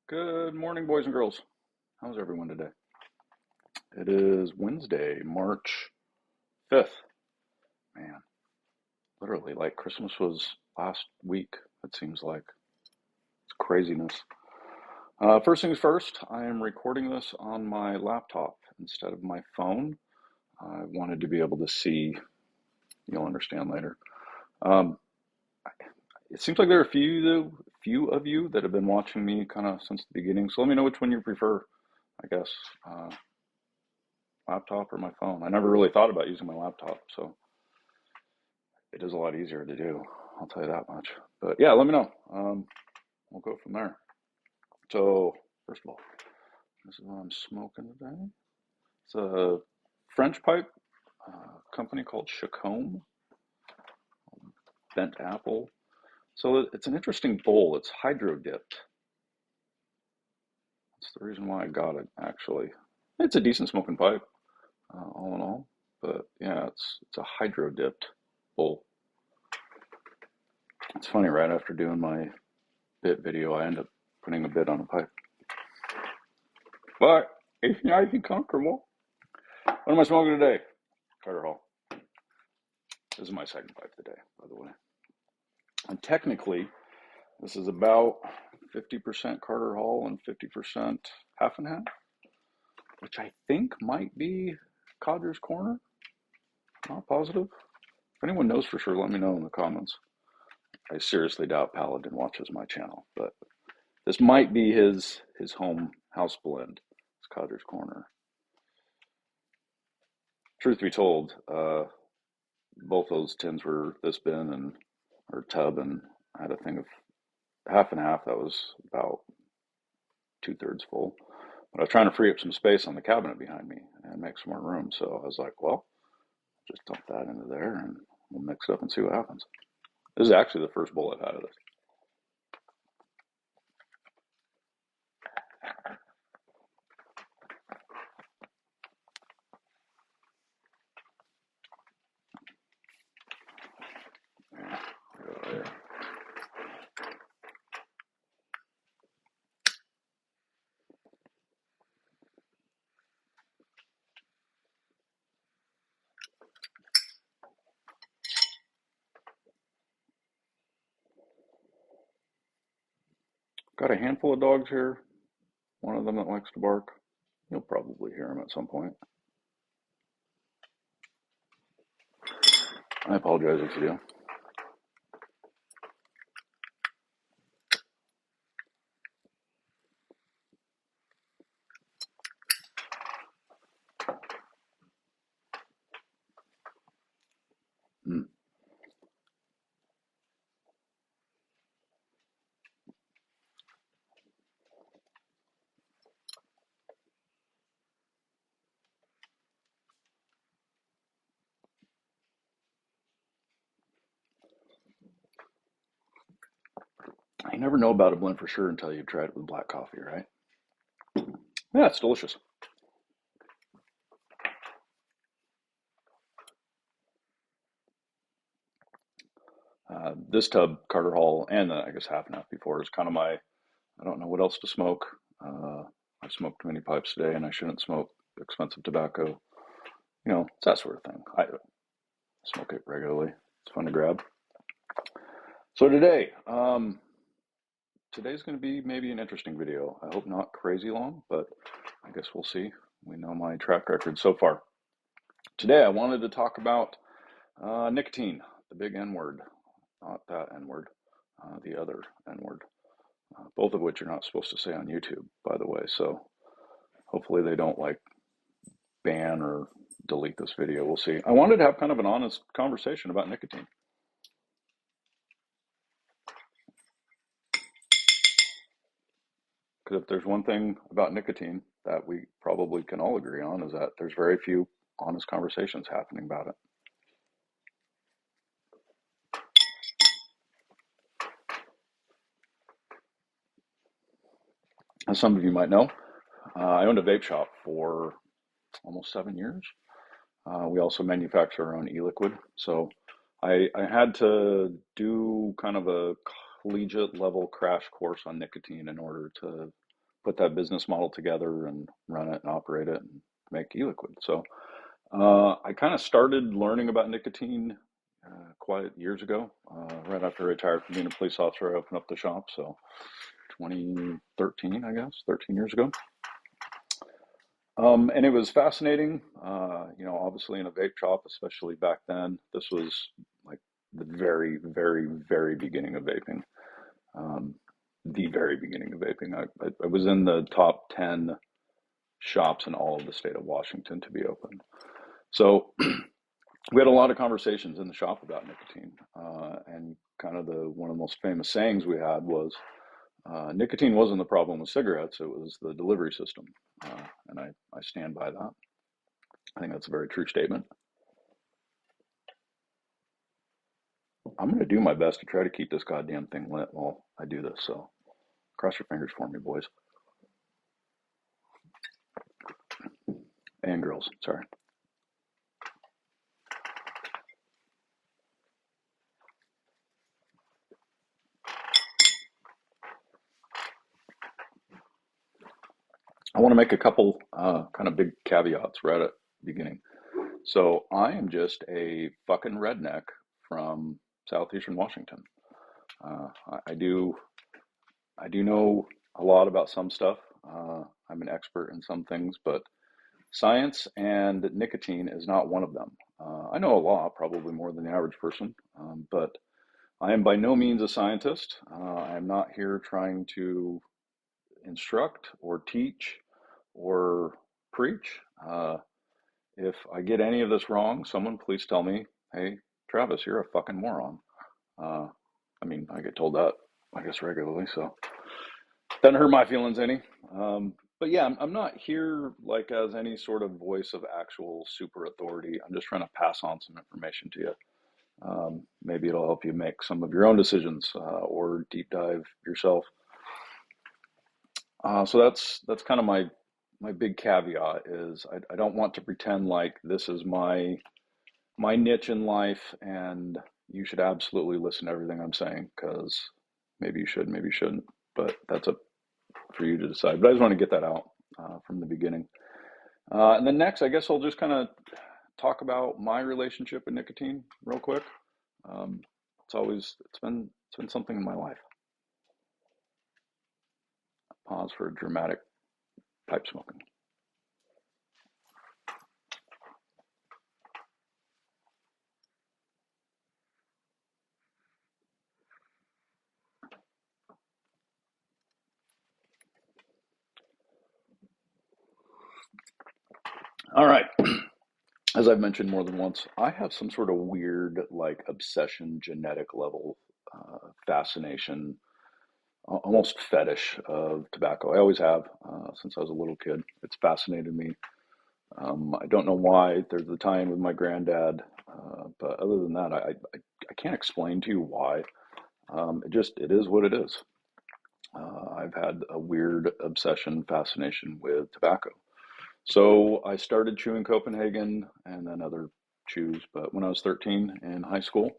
Good morning, boys and girls. How's everyone today? It is Wednesday, March 5th. Man, literally, like Christmas was last week, it seems like. It's craziness. First things first, I am recording this on my laptop instead of my phone. I wanted to be able to see, you'll understand later. Um, it seems like there are a few of you that have been watching me kind of since the beginning, so let me know which one you prefer, I guess. Laptop or my phone. I never really thought about using my laptop, so it is a lot easier to do. I'll tell you that much. But yeah, let me know. We'll go from there. So first of all, this is what I'm smoking today. It's a French pipe company called Chacom, bent apple. So it's an interesting bowl. It's hydro dipped. That's the reason why I got it. Actually, it's a decent smoking pipe, all in all. But yeah, it's a hydro dipped bowl. It's funny. Right after doing my bit video, I end up putting a bit on a pipe. But it's nice and comfortable. What am I smoking today? Carter Hall. This is my second pipe today, by the way. And technically, this is about 50% Carter Hall and 50% half and half, which I think might be Codger's Corner. Not positive. If anyone knows for sure, let me know in the comments. I seriously doubt Paladin watches my channel, but this might be his home house blend. It's Codger's Corner. Truth be told, both those tins were this bin and or tub, and I had a thing of half and half that was about 2/3 full. But I was trying to free up some space on the cabinet behind me and make some more room. So I was like, well, just dump that into there and we'll mix it up and see what happens. This is actually the first bowl I've had of this. Got a handful of dogs here. One of them that likes to bark. You'll probably hear him at some point. I apologize if you do. Mm. You never know about a blend for sure until you try it with black coffee, right? Yeah, it's delicious. This tub, Carter Hall, and I guess half and half before is kind of my, I don't know what else to smoke. I've smoked too many pipes today and I shouldn't smoke expensive tobacco. It's that sort of thing. I smoke it regularly. It's fun to grab. So today's going to be maybe an interesting video. I hope not crazy long, but I guess we'll see. We know my track record so far. Today I wanted to talk about nicotine, the big N word, not that N word, the other N word, both of which you're not supposed to say on YouTube, by the way. So hopefully they don't like ban or delete this video. We'll see. I wanted to have kind of an honest conversation about nicotine. Because if there's one thing about nicotine that we probably can all agree on is that there's very few honest conversations happening about it. As some of you might know, I owned a vape shop for almost 7 years. We also manufacture our own e-liquid. So I had to do kind of a collegiate level crash course on nicotine in order to put that business model together and run it and operate it and make e-liquid. So I kind of started learning about nicotine quite years ago. Right after I retired from being a police officer, I opened up the shop. So 2013, I guess, 13 years ago. And it was fascinating, obviously in a vape shop, especially back then. This was like the very, very, very beginning of vaping. Um, the very beginning of vaping. I was in the top 10 shops in all of the state of Washington to be open. So we had a lot of conversations in the shop about nicotine. And kind of one of the most famous sayings we had was, nicotine wasn't the problem with cigarettes, it was the delivery system. And I stand by that. I think that's a very true statement. I'm going to do my best to try to keep this goddamn thing lit while I do this. So cross your fingers for me, boys and girls. Sorry. I want to make a couple kind of big caveats right at the beginning. So I am just a fucking redneck from southeastern Washington. I do know a lot about some stuff. I'm an expert in some things, but science and nicotine is not one of them. I know a lot, probably more than the average person, but I am by no means a scientist. I am not here trying to instruct or teach or preach. If I get any of this wrong, someone please tell me, hey, Travis, you're a fucking moron. Uh, I get told that, I guess, regularly, so doesn't hurt my feelings any. But yeah, I'm not here like as any sort of voice of actual super authority. I'm just trying to pass on some information to you. Maybe it'll help you make some of your own decisions or deep dive yourself. So that's kind of my big caveat is I don't want to pretend like this is my niche in life and you should absolutely listen to everything I'm saying because maybe you should, maybe you shouldn't. But that's up for you to decide. But I just want to get that out from the beginning. And then next, I guess I'll just kind of talk about my relationship with nicotine real quick. Um, it's been something in my life. Pause for dramatic pipe smoking. All right. As I've mentioned more than once, I have some sort of weird, like, obsession, genetic level fascination, almost fetish of tobacco. I always have since I was a little kid. It's fascinated me. I don't know why. There's the tie-in with my granddad, but other than that, I can't explain to you why. It is what it is. I've had a weird obsession, fascination with tobacco. So I started chewing Copenhagen and then other chews. But when I was 13 in high school,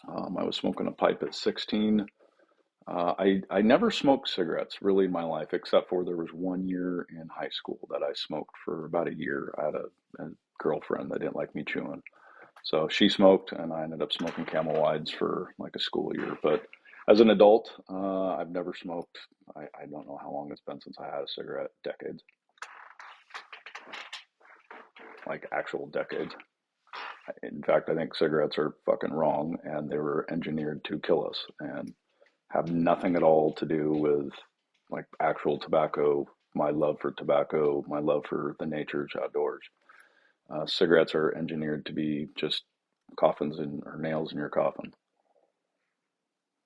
I was smoking a pipe at 16. I never smoked cigarettes really in my life, except for there was 1 year in high school that I smoked for about a year. I had a girlfriend that didn't like me chewing. So she smoked, and I ended up smoking Camel Wides for like a school year. But as an adult, I've never smoked. I don't know how long it's been since I had a cigarette, decades, like actual decades. In fact, I think cigarettes are fucking wrong, and they were engineered to kill us and have nothing at all to do with like actual tobacco, my love for tobacco, my love for the nature's outdoors. Cigarettes are engineered to be just coffins or nails in your coffin.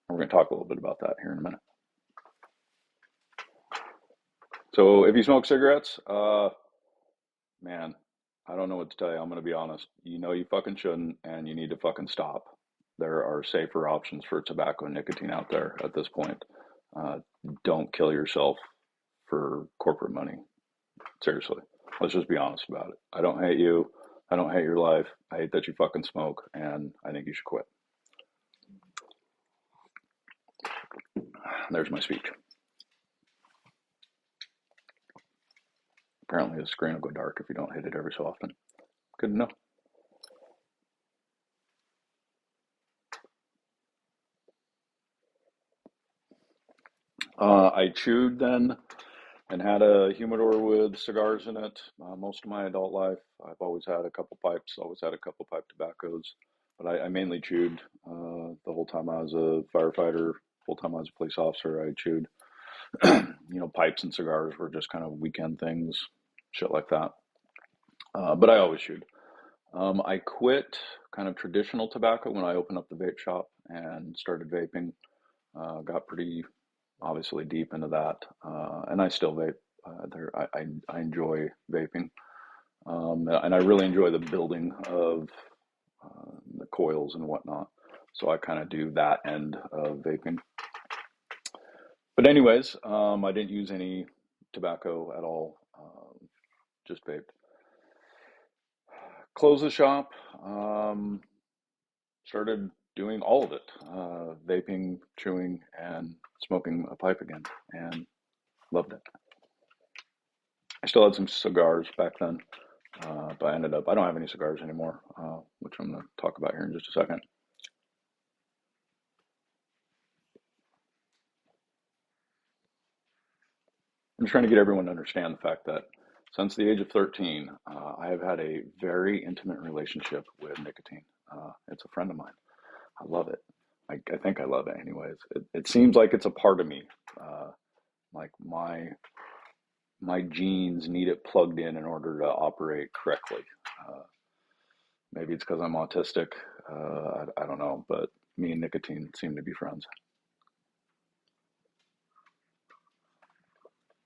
We're going to talk a little bit about that here in a minute. So if you smoke cigarettes, man, I don't know what to tell you. I'm going to be honest. You know you fucking shouldn't, and you need to fucking stop. There are safer options for tobacco and nicotine out there at this point. Uh, don't kill yourself for corporate money. Seriously, let's just be honest about it. I don't hate you. I don't hate your life. I hate that you fucking smoke, and I think you should quit. There's my speech. Apparently, the screen will go dark if you don't hit it every so often. Good to know. I chewed then and had a humidor with cigars in it most of my adult life. I've always had a couple pipes, always had a couple pipe tobaccos, but I mainly chewed the whole time I was a firefighter, whole time I was a police officer. I chewed. Pipes and cigars were just kind of weekend things, shit like that. But I always chewed. I quit kind of traditional tobacco when I opened up the vape shop and started vaping. Got pretty obviously deep into that, and I still vape. I enjoy vaping, and I really enjoy the building of the coils and whatnot. So I kind of do that end of vaping. But anyways, I didn't use any tobacco at all. Just vaped. Closed the shop. Started doing all of it, vaping, chewing, and smoking a pipe again, and loved it. I still had some cigars back then, but I ended up, I don't have any cigars anymore, which I'm going to talk about here in just a second. I'm just trying to get everyone to understand the fact that since the age of 13, I have had a very intimate relationship with nicotine. It's a friend of mine. I love it. I think I love it anyways. It seems like it's a part of me. Uh, like my genes need it plugged in order to operate correctly. Uh, Maybe it's because I'm autistic. I don't know, but me and nicotine seem to be friends.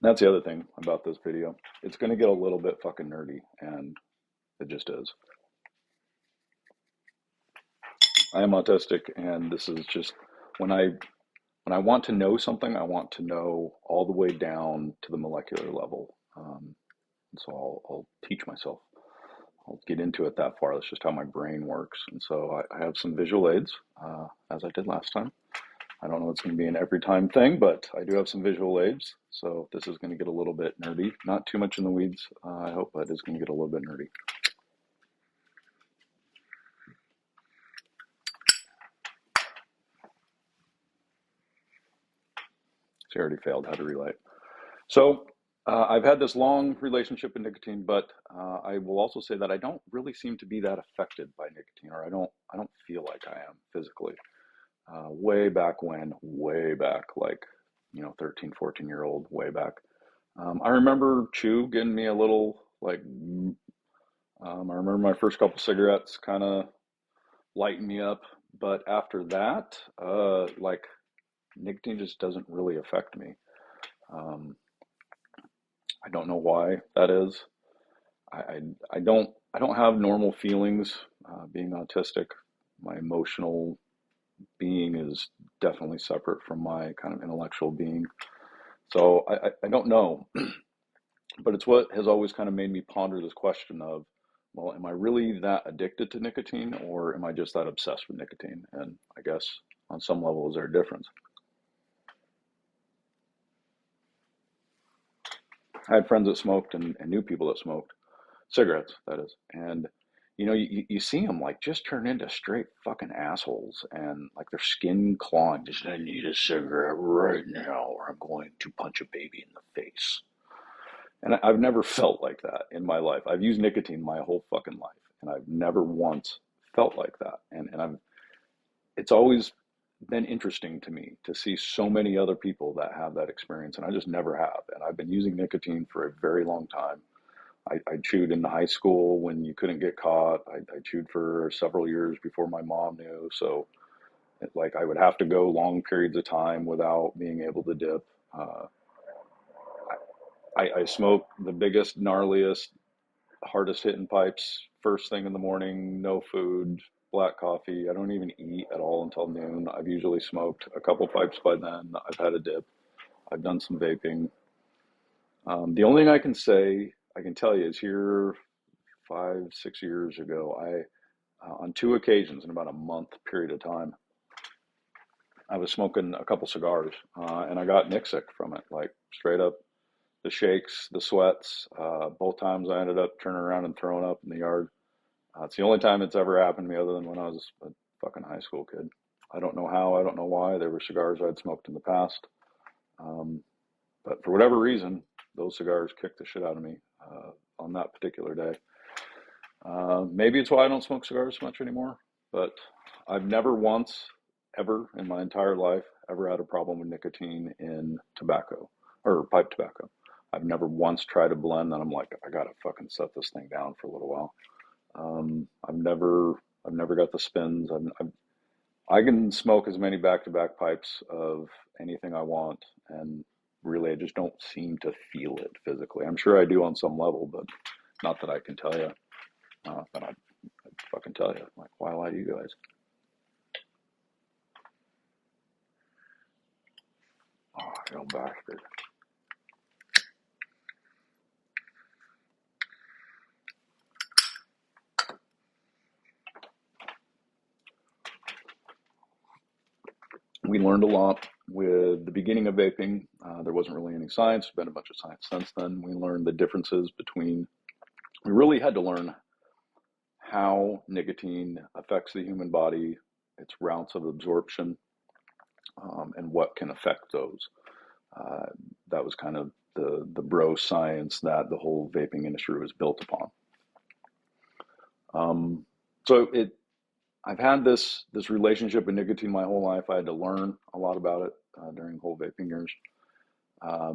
That's the other thing about this video. It's going to get a little bit fucking nerdy, and it just is. I am autistic, and this is just when I want to know something, I want to know all the way down to the molecular level. So I'll teach myself. I'll get into it that far. That's just how my brain works. And so I have some visual aids, as I did last time. I don't know if it's going to be an every time thing, but I do have some visual aids. So this is going to get a little bit nerdy. Not too much in the weeds, I hope, but it's going to get a little bit nerdy. So I already failed how to relight. So I've had this long relationship with nicotine, but I will also say that I don't really seem to be that affected by nicotine, or I don't feel like I am physically. Way back when, way back, like 13, 14-year-old, way back. I remember Chew getting me a little like. I remember my first couple cigarettes kind of lighten me up, but after that, like nicotine just doesn't really affect me. Um, I don't know why that is. I, I, I don't have normal feelings being autistic. My emotional being is definitely separate from my kind of intellectual being. So I don't know, but it's what has always kind of made me ponder this question of, well, am I really that addicted to nicotine or am I just that obsessed with nicotine? And I guess on some level, is there a difference? I had friends that smoked and knew people that smoked cigarettes, that is. And, you see them like just turn into straight fucking assholes and like their skin clawing, just, I need a cigarette right now or I'm going to punch a baby in the face. And I've never felt like that in my life. I've used nicotine my whole fucking life, and I've never once felt like that. And it's always been interesting to me to see so many other people that have that experience, and I just never have. And I've been using nicotine for a very long time. I chewed in high school when you couldn't get caught. I chewed for several years before my mom knew. So, like, I would have to go long periods of time without being able to dip. Uh, I smoke the biggest, gnarliest, hardest hitting pipes first thing in the morning, no food, black coffee. I don't even eat at all until noon. I've usually smoked a couple pipes by then. I've had a dip. I've done some vaping. The only thing I can tell you is here 5, 6 years ago, on two occasions in about a month period of time, I was smoking a couple cigars and I got nick sick from it, like straight up. The shakes, the sweats. Both times I ended up turning around and throwing up in the yard. It's the only time it's ever happened to me other than when I was a fucking high school kid. I don't know how, I don't know why. There were cigars I'd smoked in the past. But for whatever reason, those cigars kicked the shit out of me on that particular day. Maybe it's why I don't smoke cigars much anymore, but I've never once, ever in my entire life, ever had a problem with nicotine in tobacco or pipe tobacco. I've never once tried a blend that I'm like, I gotta fucking set this thing down for a little while. I've never got the spins. I can smoke as many back-to-back pipes of anything I want, and really, I just don't seem to feel it physically. I'm sure I do on some level, but not that I can tell you. But I'd fucking tell you, like, why lie to you guys? Oh, you bastard. We learned a lot with the beginning of vaping. There wasn't really any science. There's been a bunch of science since then. We learned the differences between, we really had to learn how nicotine affects the human body, its routes of absorption, and what can affect those. That was kind of the bro science that the whole vaping industry was built upon. So I've had this relationship with nicotine my whole life. I had to learn a lot about it during whole vaping years,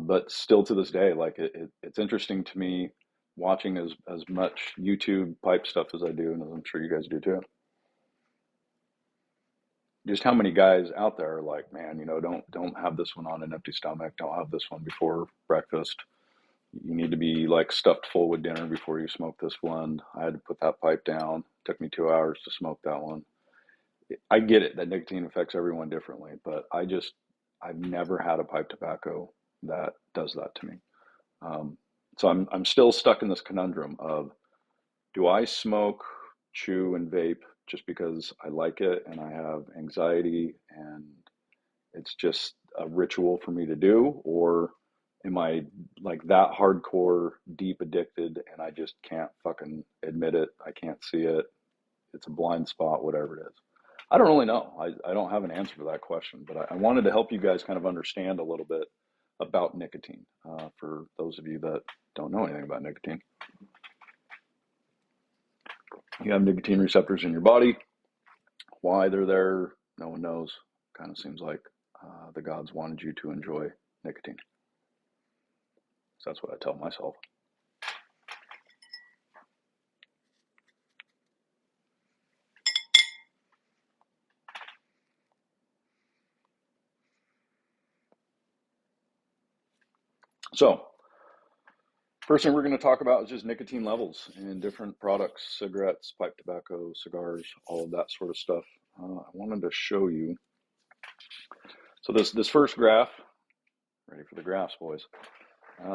but still to this day, like it's interesting to me watching as much YouTube pipe stuff as I do, and as I'm sure you guys do too. Just how many guys out there are like, man, don't have this one on an empty stomach. Don't have this one before breakfast. You need to be like stuffed full with dinner before you smoke this blend. I had to put that pipe down. It took me 2 hours to smoke that one. I get it that nicotine affects everyone differently, but I've never had a pipe tobacco that does that to me. So I'm still stuck in this conundrum of, do I smoke, chew, and vape just because I like it and I have anxiety and it's just a ritual for me to do, or am I like that hardcore, deep addicted and I just can't fucking admit it? I can't see it. It's a blind spot, whatever it is. I don't really know. I don't have an answer for that question, but I wanted to help you guys kind of understand a little bit about nicotine for those of you that don't know anything about nicotine. You have nicotine receptors in your body. Why they're there, no one knows. Kind of seems like the gods wanted you to enjoy nicotine. So that's what I tell myself. So, first thing we're going to talk about is just nicotine levels in different products, cigarettes, pipe tobacco, cigars, all of that sort of stuff. I wanted to show you. So this first graph, ready for the graphs, boys.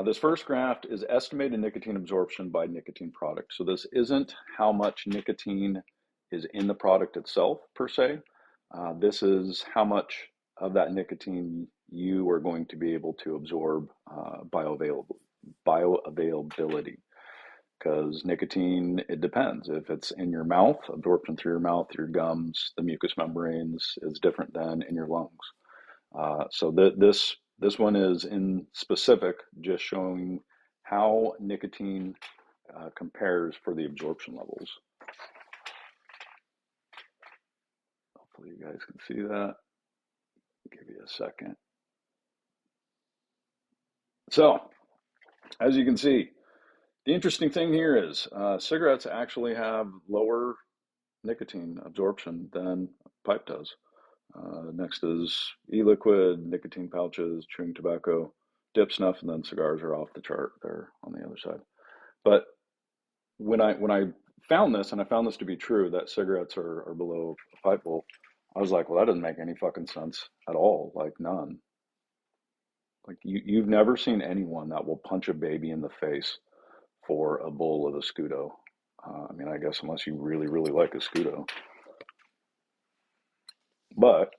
This first graph is estimated nicotine absorption by nicotine product. So this isn't how much nicotine is in the product itself per se. This is how much of that nicotine you are going to be able to absorb bioavailability. Because nicotine, it depends. If it's in your mouth, absorption through your mouth, your gums, the mucous membranes is different than in your lungs. So this one is in specific, just showing how nicotine compares for the absorption levels. Hopefully you guys can see that. Give you a second. So, as you can see, the interesting thing here is cigarettes actually have lower nicotine absorption than pipe does. Next is e-liquid, nicotine pouches, chewing tobacco, dip snuff, and then cigars are off the chart there on the other side. But when I found this, and I found this to be true, that cigarettes are below a pipe bowl, I was like, well, that doesn't make any fucking sense at all. Like, none. Like, you've never seen anyone that will punch a baby in the face for a bowl of a Scudo. I mean, I guess unless you really, really like a Scudo. But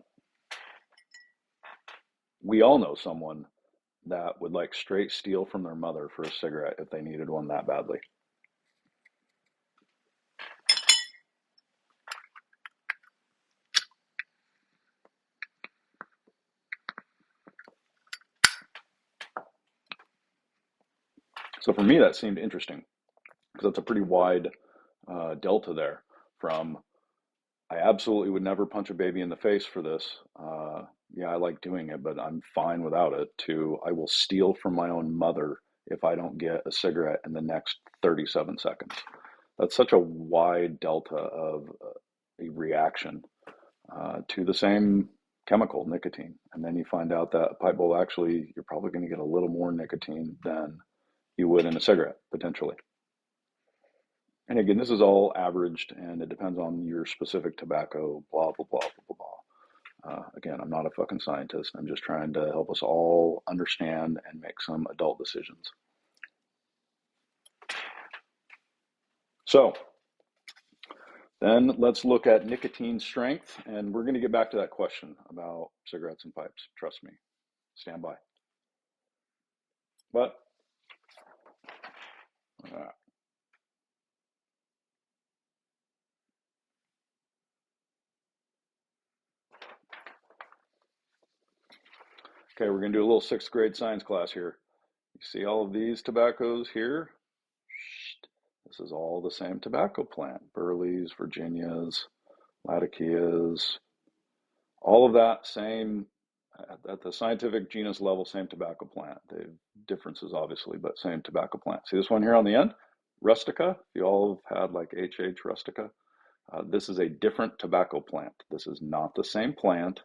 we all know someone that would like straight steal from their mother for a cigarette if they needed one that badly? So for me, that seemed interesting because that's a pretty wide delta there from I absolutely would never punch a baby in the face for this. Yeah, I like doing it, but I'm fine without it. To I will steal from my own mother if I don't get a cigarette in the next 37 seconds. That's such a wide delta of a reaction to the same chemical, nicotine. And then you find out that a pipe bowl actually, you're probably going to get a little more nicotine than you would in a cigarette, potentially. And again, this is all averaged and it depends on your specific tobacco, blah, blah, blah, blah, blah, blah. Again, I'm not a fucking scientist. I'm just trying to help us all understand and make some adult decisions. So then let's look at nicotine strength. And we're going to get back to that question about cigarettes and pipes. Trust me. Stand by. But, okay, we're going to do a little sixth grade science class here. You see all of these tobaccos here? This is all the same tobacco plant. Burleys, Virginias, Latakias, all of that same, at the scientific genus level, same tobacco plant. They have differences, obviously, but same tobacco plant. See this one here on the end? Rustica. You all have had like HH Rustica. This is a different tobacco plant. This is not the same plant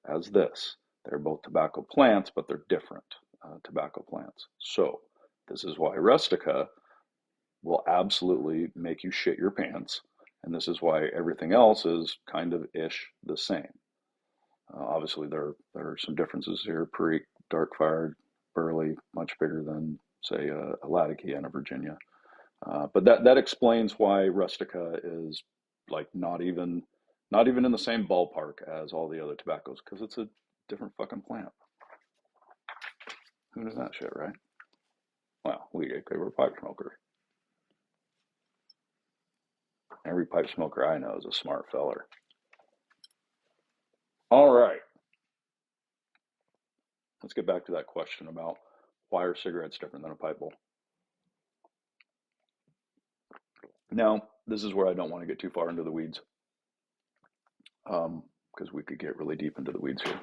as this. They're both tobacco plants, but they're different tobacco plants. So this is why Rustica will absolutely make you shit your pants. And this is why everything else is kind of ish the same. Obviously, there are some differences here. Perique, dark fired, burley, much bigger than, say, a Latakia and a Virginia. But that explains why Rustica is like not even in the same ballpark as all the other tobaccos because it's a different fucking plant. Who knows that shit, right? Well, we're a pipe smoker. Every pipe smoker I know is a smart feller. All right. Let's get back to that question about why are cigarettes different than a pipe bowl? Now, this is where I don't want to get too far into the weeds because we could get really deep into the weeds here.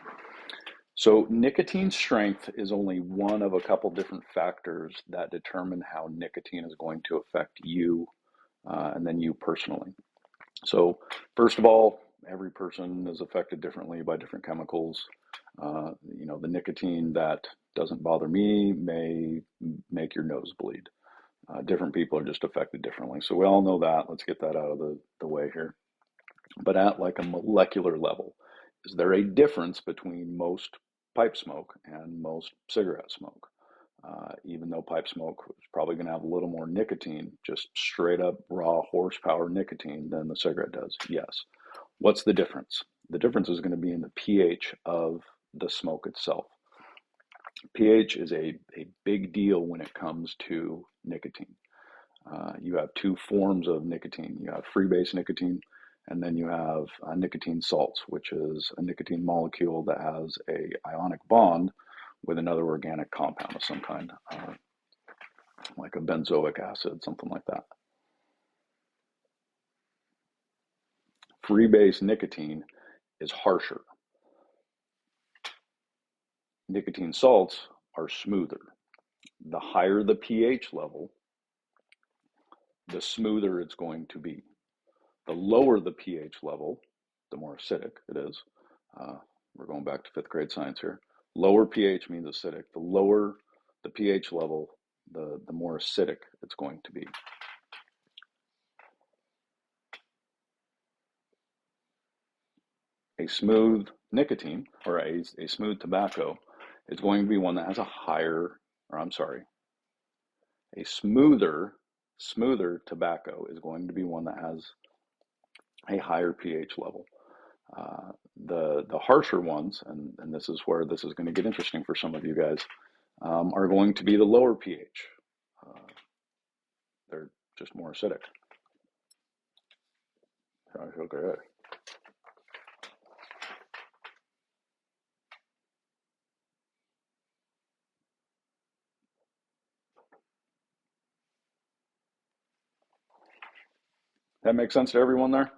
So nicotine strength is only one of a couple different factors that determine how nicotine is going to affect you and then you personally. So first of all, every person is affected differently by different chemicals. The nicotine that doesn't bother me may make your nose bleed. Different people are just affected differently. So we all know that. Let's get that out of the way here. But at like a molecular level, is there a difference between most pipe smoke and most cigarette smoke? Even though pipe smoke is probably going to have a little more nicotine, just straight up raw horsepower nicotine than the cigarette does. Yes. What's the difference? The difference is going to be in the pH of the smoke itself. pH is a big deal when it comes to nicotine. You have two forms of nicotine. You have free-base nicotine, and then you have nicotine salts, which is a nicotine molecule that has a ionic bond with another organic compound of some kind, like a benzoic acid, something like that. Free-base nicotine is harsher. Nicotine salts are smoother. The higher the pH level, the smoother it's going to be. The lower the pH level, the more acidic it is. We're going back to fifth grade science here. Lower pH means acidic. The lower the pH level, the more acidic it's going to be. A smooth nicotine or a smooth tobacco is going to be one that has a higher, or I'm sorry, a smoother tobacco is going to be one that has a higher pH level. The harsher ones, and this is where this is going to get interesting for some of you guys. are going to be the lower pH. Uh, they're just more acidic. Okay. That makes sense to everyone there?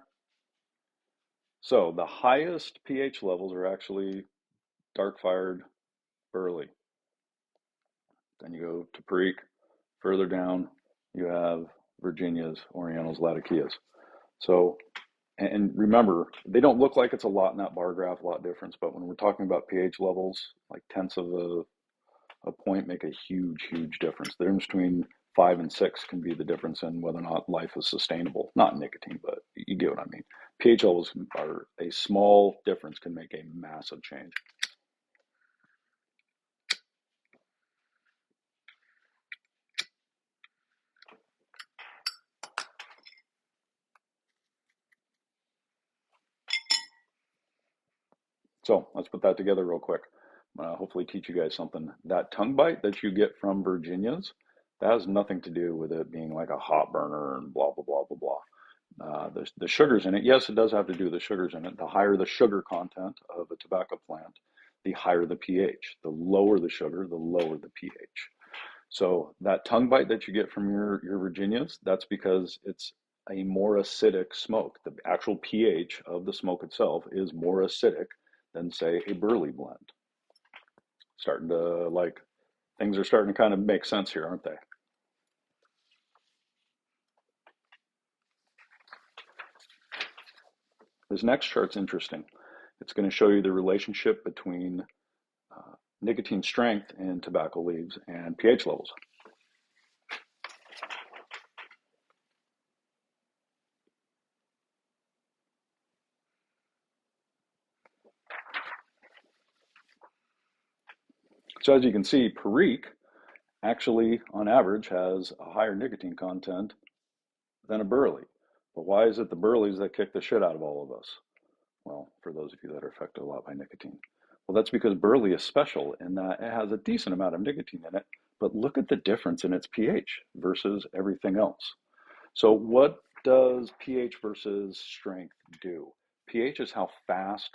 So the highest pH levels are actually dark-fired burley. Then you go to Perique. Further down, you have Virginias, Orientals, Latakias. So, and remember, they don't look like it's a lot in that bar graph, a lot difference, but when we're talking about pH levels, like tenths of a point make a huge, huge difference. The difference between 5 and 6 can be the difference in whether or not life is sustainable. Not nicotine, but you get what I mean. pH levels are a small difference can make a massive change. So let's put that together real quick. Hopefully teach you guys something. That tongue bite that you get from Virginias, that has nothing to do with it being like a hot burner and blah, blah, blah, blah, blah. The sugars in it, yes, it does have to do with the sugars in it. The higher the sugar content of a tobacco plant, the higher the pH. The lower the sugar, the lower the pH. So that tongue bite that you get from your Virginias, that's because it's a more acidic smoke. The actual pH of the smoke itself is more acidic than, say, a burley blend. Starting to like things are starting to kind of make sense here, aren't they? This next chart's interesting. It's going to show you the relationship between nicotine strength in tobacco leaves and pH levels. So as you can see, Perique actually, on average, has a higher nicotine content than a burley. But why is it the burleys that kick the shit out of all of us? Well, for those of you that are affected a lot by nicotine. Well, that's because burley is special in that it has a decent amount of nicotine in it, but look at the difference in its pH versus everything else. So what does pH versus strength do? pH is how fast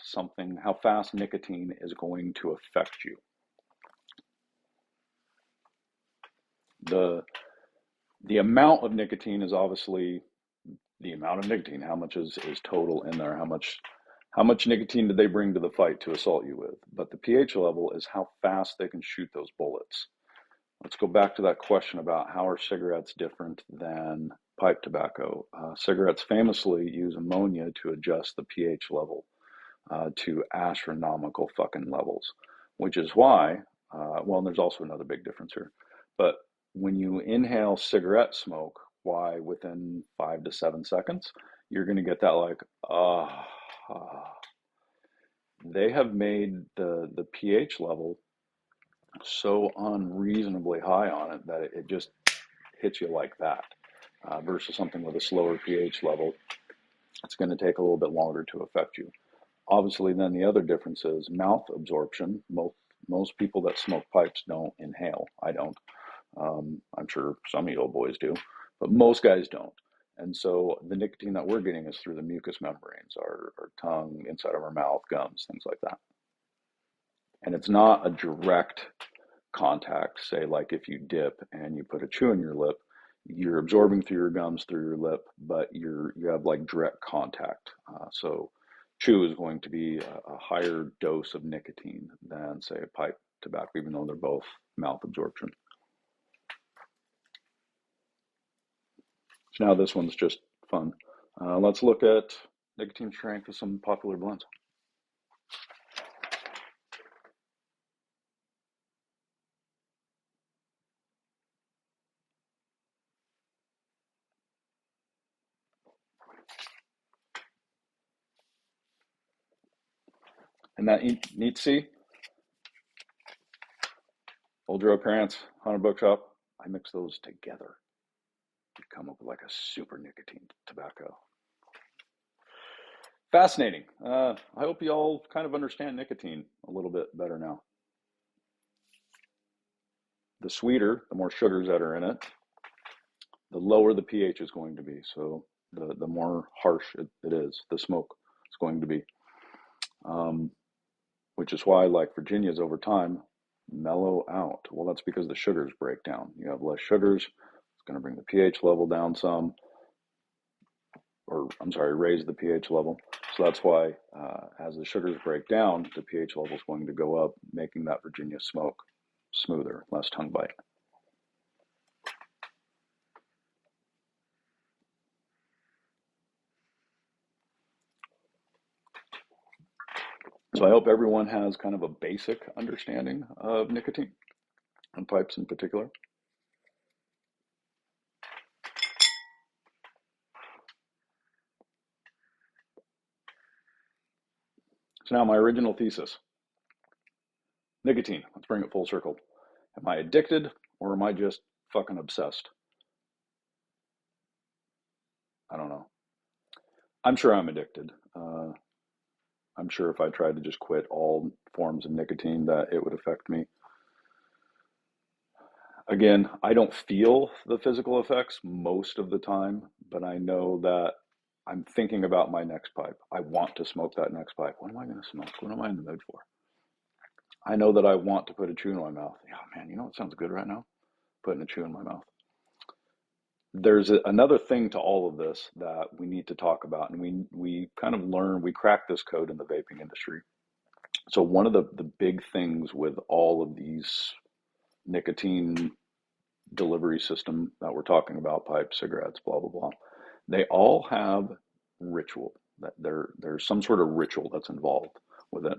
nicotine is going to affect you. The the amount of nicotine is obviously the amount of nicotine. How much is total in there? How much nicotine did they bring to the fight to assault you with? But the pH level is how fast they can shoot those bullets. Let's go back to that question about how are cigarettes different than pipe tobacco. Cigarettes famously use ammonia to adjust the pH level to astronomical fucking levels, which is why, well, and there's also another big difference here, but when you inhale cigarette smoke, why within 5 to 7 seconds, you're going to get that like, they have made the pH level so unreasonably high on it that it just hits you like that. Versus something with a slower pH level, it's going to take a little bit longer to affect you. Obviously, then the other difference is mouth absorption. Most people that smoke pipes don't inhale. I don't. I'm sure some of you old boys do, but most guys don't. And so the nicotine that we're getting is through the mucous membranes, our tongue, inside of our mouth, gums, things like that. And it's not a direct contact, say like if you dip and you put a chew in your lip, you're absorbing through your gums, through your lip, but you have like direct contact. So chew is going to be a higher dose of nicotine than say a pipe tobacco, even though they're both mouth absorption. So now this one's just fun. Let's look at nicotine strength of some popular blends. And that neat see, Old Joe Krantz, 100 Bookshop, I mix those together. You come up with like a super nicotine tobacco. Fascinating. I hope you all kind of understand nicotine a little bit better now. the sweeter, the more sugars that are in it, the lower the pH is going to be. So the more harsh it is, the smoke is going to be. Um, which is why, like Virginia's over time, mellow out. Well, that's because the sugars break down. You have less sugars, it's going to bring the pH level down some, or I'm sorry, raise the pH level. So that's why as the sugars break down, the pH level is going to go up, making that Virginia smoke smoother, less tongue bite. So I hope everyone has kind of a basic understanding of nicotine and pipes in particular. So now my original thesis, nicotine, let's bring it full circle. Am I addicted or am I just fucking obsessed? I don't know. I'm sure I'm addicted. I'm sure if I tried to just quit all forms of nicotine that it would affect me. Again, I don't feel the physical effects most of the time, but I know that I'm thinking about my next pipe. I want to smoke that next pipe. What am I going to smoke? What am I in the mood for? I know that I want to put a chew in my mouth. Yeah, man, you know what sounds good right now? Putting a chew in my mouth. There's another thing to all of this that we need to talk about, and we kind of learn, we crack this code in the vaping industry. So one of the big things with all of these nicotine delivery system that we're talking about, pipes, cigarettes, blah, blah, blah, they all have ritual. That there's some sort of ritual that's involved with it.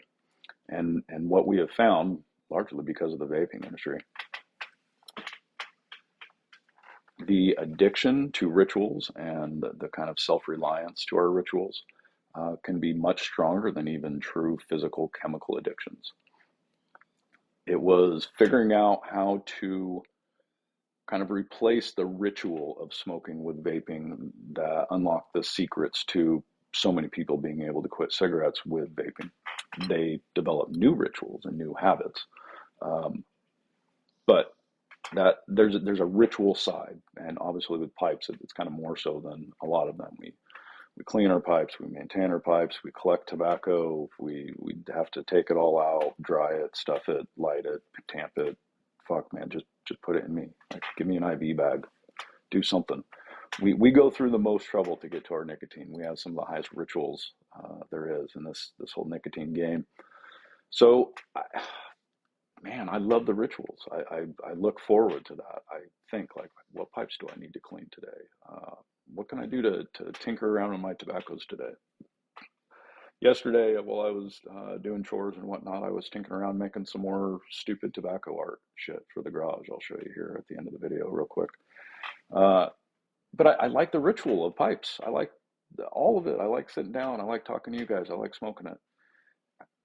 And what we have found, largely because of the vaping industry, the addiction to rituals and the kind of self-reliance to our rituals can be much stronger than even true physical chemical addictions. It was figuring out how to kind of replace the ritual of smoking with vaping that unlocked the secrets to so many people being able to quit cigarettes with vaping. They developed new rituals and new habits, but that there's a ritual side, and obviously with pipes, it's kind of more so than a lot of them. We clean our pipes, we maintain our pipes, we collect tobacco, we have to take it all out, dry it, stuff it, light it, tamp it. Fuck, man, just put it in me. Like, give me an IV bag, do something. We go through the most trouble to get to our nicotine. We have some of the highest rituals there is in this whole nicotine game. So, man, I love the rituals. I look forward to that. I think, like, what pipes do I need to clean today? What can I do to tinker around with my tobaccos today? Yesterday, while I was doing chores and whatnot, I was tinkering around making some more stupid tobacco art shit for the garage. I'll show you here at the end of the video real quick. But I like the ritual of pipes. I like all of it. I like sitting down. I like talking to you guys. I like smoking it.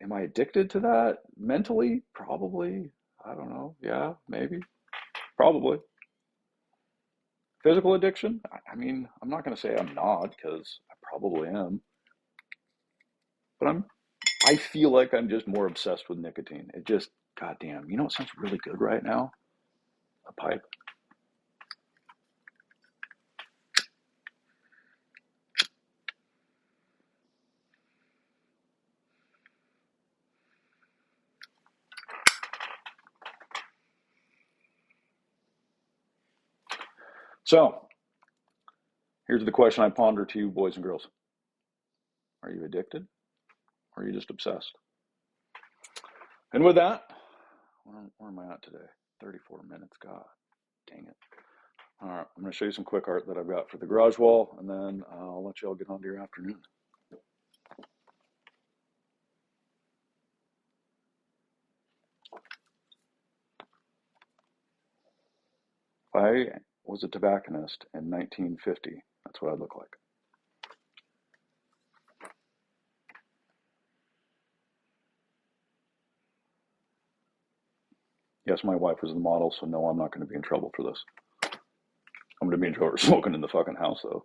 Am I addicted to that mentally? Probably. I don't know. Yeah, maybe. Probably. Physical addiction? I mean, I'm not going to say I'm not because I probably am, but I feel like I'm just more obsessed with nicotine. It just, goddamn, you know what sounds really good right now? A pipe. So, here's the question I ponder to you, boys and girls. Are you addicted? Or are you just obsessed? And with that, where am I at today? 34 minutes. God dang it. All right, I'm going to show you some quick art that I've got for the garage wall, and then I'll let you all get on to your afternoon. If I was a tobacconist in 1950, that's what I'd look like. Yes, my wife was the model, so no, I'm not going to be in trouble for this. I'm going to be in trouble for smoking in the fucking house, though.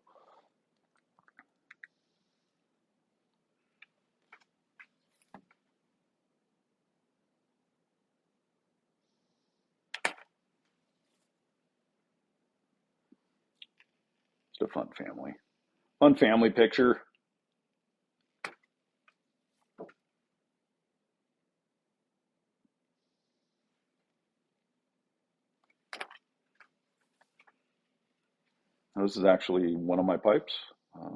Just a fun family picture. This is actually one of my pipes. Uh,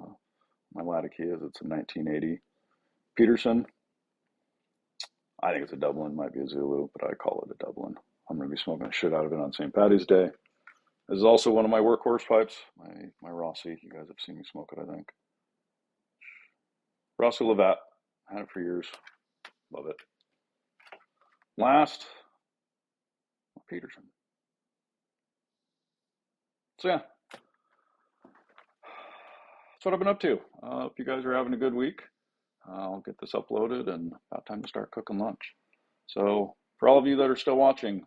my Latakias, it's a 1980 Peterson. I think it's a Dublin, might be a Zulu, but I call it a Dublin. I'm going to be smoking the shit out of it on St. Patty's Day. This is also one of my workhorse pipes, my Rossi. You guys have seen me smoke it, I think. Rossi Lavat. Had it for years. Love it. Last, Peterson. So yeah, that's what I've been up to. If you guys are having a good week, I'll get this uploaded and about time to start cooking lunch. So for all of you that are still watching,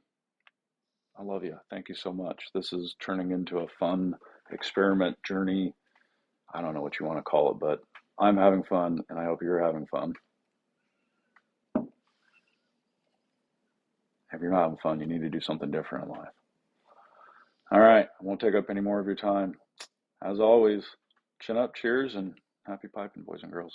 I love you. Thank you so much. This is turning into a fun experiment journey. I don't know what you want to call it, but I'm having fun and I hope you're having fun. If you're not having fun, you need to do something different in life. All right, I won't take up any more of your time. As always, chin up, cheers, and happy piping, boys and girls.